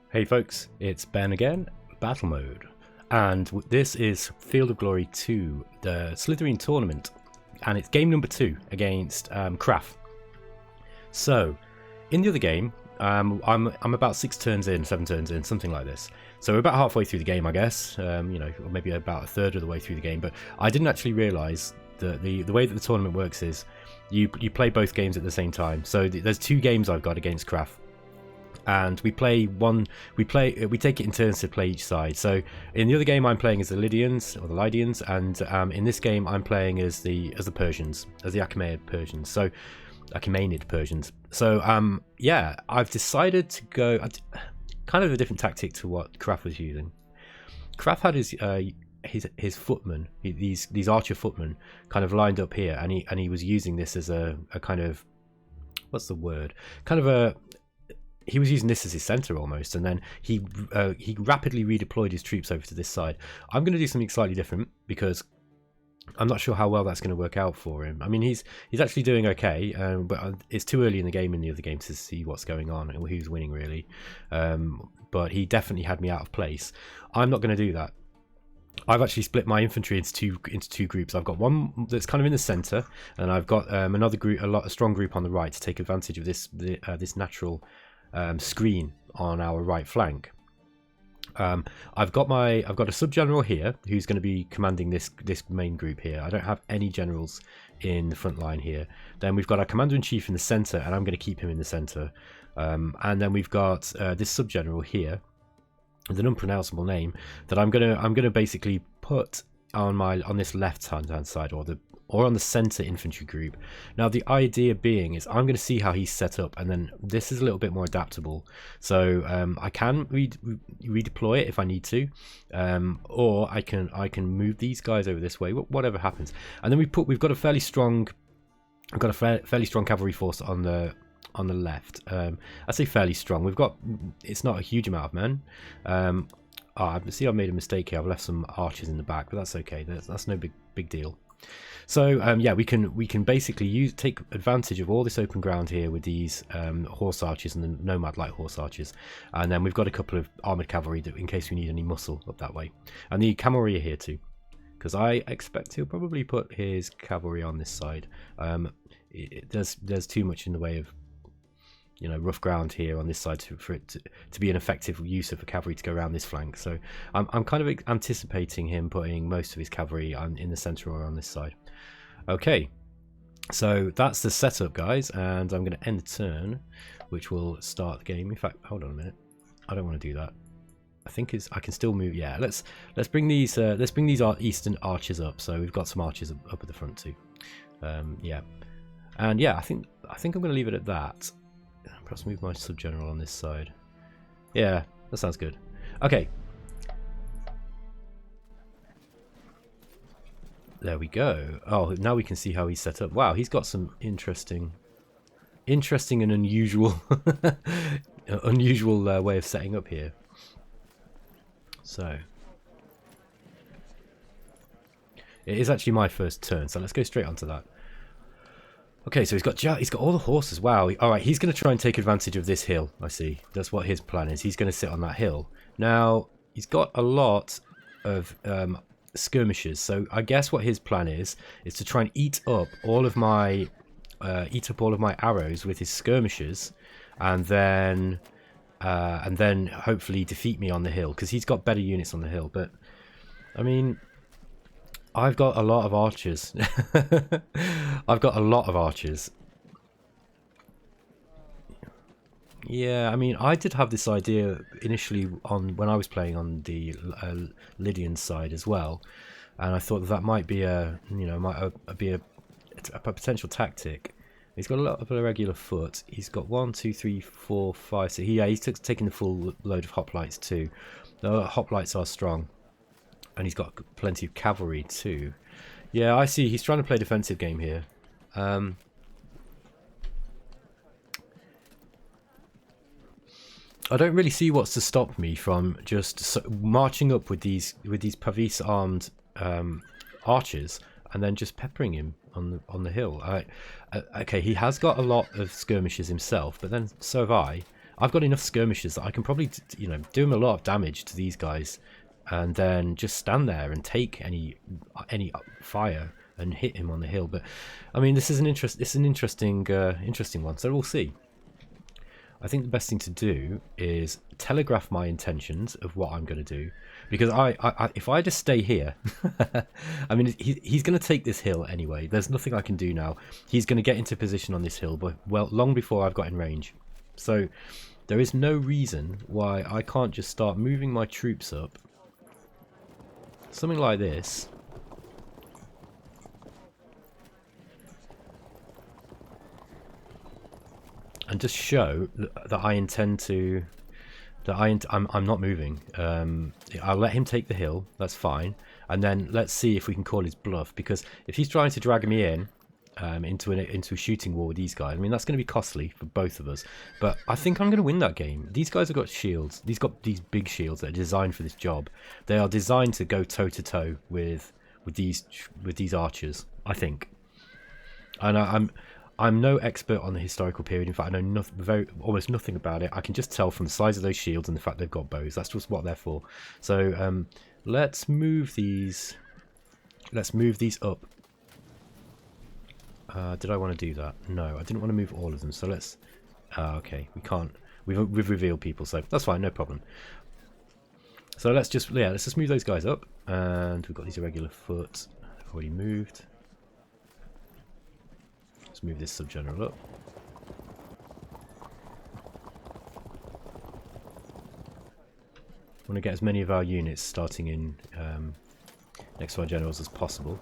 Hey folks, it's Ben again, Battle Mode, and this is Field of Glory 2, the Slytherin tournament, and it's game number 2 against Kraff. So, in the other game, I'm about 7 turns in, something like this. So we're about halfway through the game, I guess, or maybe about a third of the way through the game, but I didn't actually realise that the way that the tournament works is you play both games at the same time. So there's 2 games I've got against Kraff. And we take it in turns to play each side. So in the other game I'm playing as the Lydians or the Lydians, and in this game I'm playing as the Persians, as the Achaemenid Persians. So yeah, I've decided to go kind of a different tactic to what Kraff was using. Kraff had his footmen, these archer footmen, kind of lined up here, and he was using this as a kind of, what's the word? He was using this as his center almost, and then he rapidly redeployed his troops over to this side. I'm going to do something slightly different because I'm not sure how well that's going to work out for him. I mean, he's actually doing okay, but it's too early in the game in the other game to see what's going on and who's winning really. But he definitely had me out of place. I'm not going to do that. I've actually split my infantry into two groups. I've got one that's kind of in the center, and I've got another group, a strong group on the right to take advantage of this natural screen on our right flank. I've got a sub-general here who's going to be commanding this main group here. I don't have any generals in the front line here. Then we've got our commander-in-chief in the center, and I'm going to keep him in the center. And then we've got this sub-general here with an unpronounceable name that I'm gonna basically put on this left-hand side, or on the center infantry group. Now the idea being is I'm going to see how he's set up, and then this is a little bit more adaptable, so I can redeploy it if I need to, or I can move these guys over this way, whatever happens. And then we've got a fairly strong cavalry force on the left. I say fairly strong. It's not a huge amount of men. I see I've made a mistake here. I've left some archers in the back, but that's okay. That's no big deal. So yeah, we can basically take advantage of all this open ground here with these horse archers and the nomad light horse archers, and then we've got a couple of armored cavalry in case we need any muscle up that way, and the cavalry are here too, because I expect he'll probably put his cavalry on this side. There's too much in the way of rough ground here on this side for it to be an effective use of a cavalry to go around this flank. So I'm kind of anticipating him putting most of his cavalry in the center or on this side. Okay, so that's the setup, guys, and I'm going to end the turn, which will start the game. In fact, hold on a minute, I don't want to do that. I think I can still move. Yeah, let's bring these eastern archers up. So we've got some archers up at the front too. Yeah, and yeah, I think I'm going to leave it at that. Perhaps move my sub-general on this side. Yeah, that sounds good. Okay. There we go. Oh, now we can see how he's set up. Wow, he's got some interesting and unusual way of setting up here. So it is actually my first turn, so let's go straight onto that. Okay, so he's got all the horses. Wow. All right, he's going to try and take advantage of this hill. I see. That's what his plan is. He's going to sit on that hill. Now, he's got a lot of skirmishers. So I guess what his plan is to try and eat up all of my arrows with his skirmishers, and then hopefully defeat me on the hill, because he's got better units on the hill. But I mean, I've got a lot of archers. I've got a lot of archers. Yeah, I mean, I did have this idea initially when I was playing on the Lydian side as well, and I thought that might be a potential tactic. He's got a lot of irregular foot. He's got 1, 2, 3, 4, 5. So he's taking the full load of hoplites too. The hoplites are strong. And he's got plenty of cavalry too. Yeah, I see. He's trying to play a defensive game here. I don't really see what's to stop me from just marching up with these Pavis armed archers, and then just peppering him on the hill. Okay, he has got a lot of skirmishes himself, but then so have I. I've got enough skirmishers that I can probably, you know, do them a lot of damage to these guys, and then just stand there and take any fire and hit him on the hill. But I mean, this is an interesting one. So we'll see. I think the best thing to do is telegraph my intentions of what I'm going to do, because if I just stay here, I mean, he's going to take this hill anyway. There's nothing I can do now. He's going to get into position on this hill, but well, long before I've got in range. So there is no reason why I can't just start moving my troops up, something like this. And just show that I intend to, I'm not moving. I'll let him take the hill, that's fine. And then let's see if we can call his bluff, because if he's trying to drag me in into a shooting war with these guys, I mean, that's going to be costly for both of us. But I think I'm going to win that game. These guys have got shields. These big shields that are designed for this job. They are designed to go toe to toe with these archers, I think. And I'm no expert on the historical period. In fact, I know almost nothing about it. I can just tell from the size of those shields and the fact they've got bows. That's just what they're for. So let's move these. Let's move these up. Did I want to do that? No, I didn't want to move all of them. So let's. Okay, we can't. We've revealed people, so that's fine. No problem. So let's just move those guys up, and we've got these irregular foot. Already moved. Let's move this sub-general up. I want to get as many of our units starting in next to our generals as possible.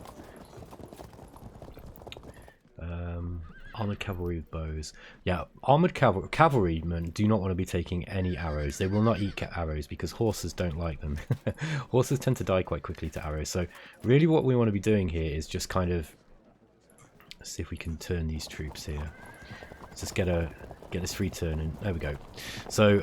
Armoured cavalry with bows. Yeah, armoured cavalrymen do not want to be taking any arrows. They will not eat arrows because horses don't like them. Horses tend to die quite quickly to arrows. So really what we want to be doing here is just kind of... Let's see if we can turn these troops here. Let's just get this free turn, and there we go. So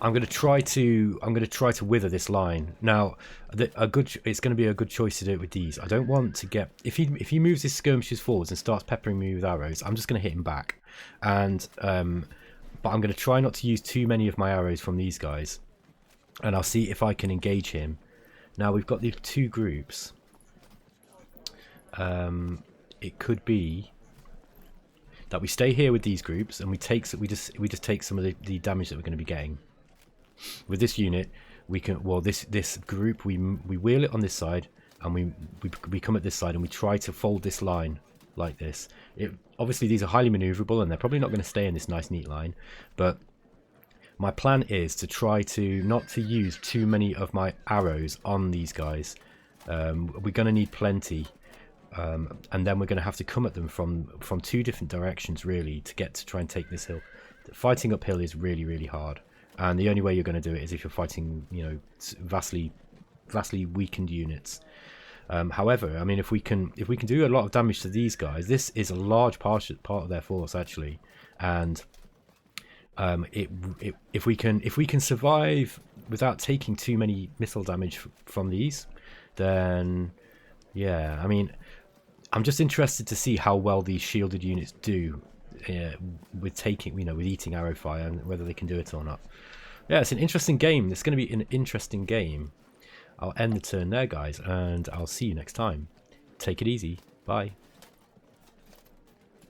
I'm going to try to wither this line. Now, it's going to be a good choice to do it with these. I don't want to get if he moves his skirmishes forwards and starts peppering me with arrows, I'm just going to hit him back. And but I'm going to try not to use too many of my arrows from these guys, and I'll see if I can engage him. Now we've got these two groups. It could be that we stay here with these groups and we just take some of the damage that we're going to be getting. With this unit, we can this group we wheel it on this side, and we come at this side and we try to fold this line like this. Obviously these are highly maneuverable and they're probably not going to stay in this nice neat line, but my plan is to try to not to use too many of my arrows on these guys. We're going to need plenty. And then we're going to have to come at them from two different directions really to try and take this hill. Fighting uphill is really, really hard, and the only way you're going to do it is if you're fighting, you know, vastly weakened units. However, I mean, if we can do a lot of damage to these guys, this is a large part of their force actually, and if we can survive without taking too many missile damage from these, then yeah, I mean, I'm just interested to see how well these shielded units do with taking, with eating arrow fire, and whether they can do it or not. Yeah, it's an interesting game. It's going to be an interesting game. I'll end the turn there, guys, and I'll see you next time. Take it easy. Bye.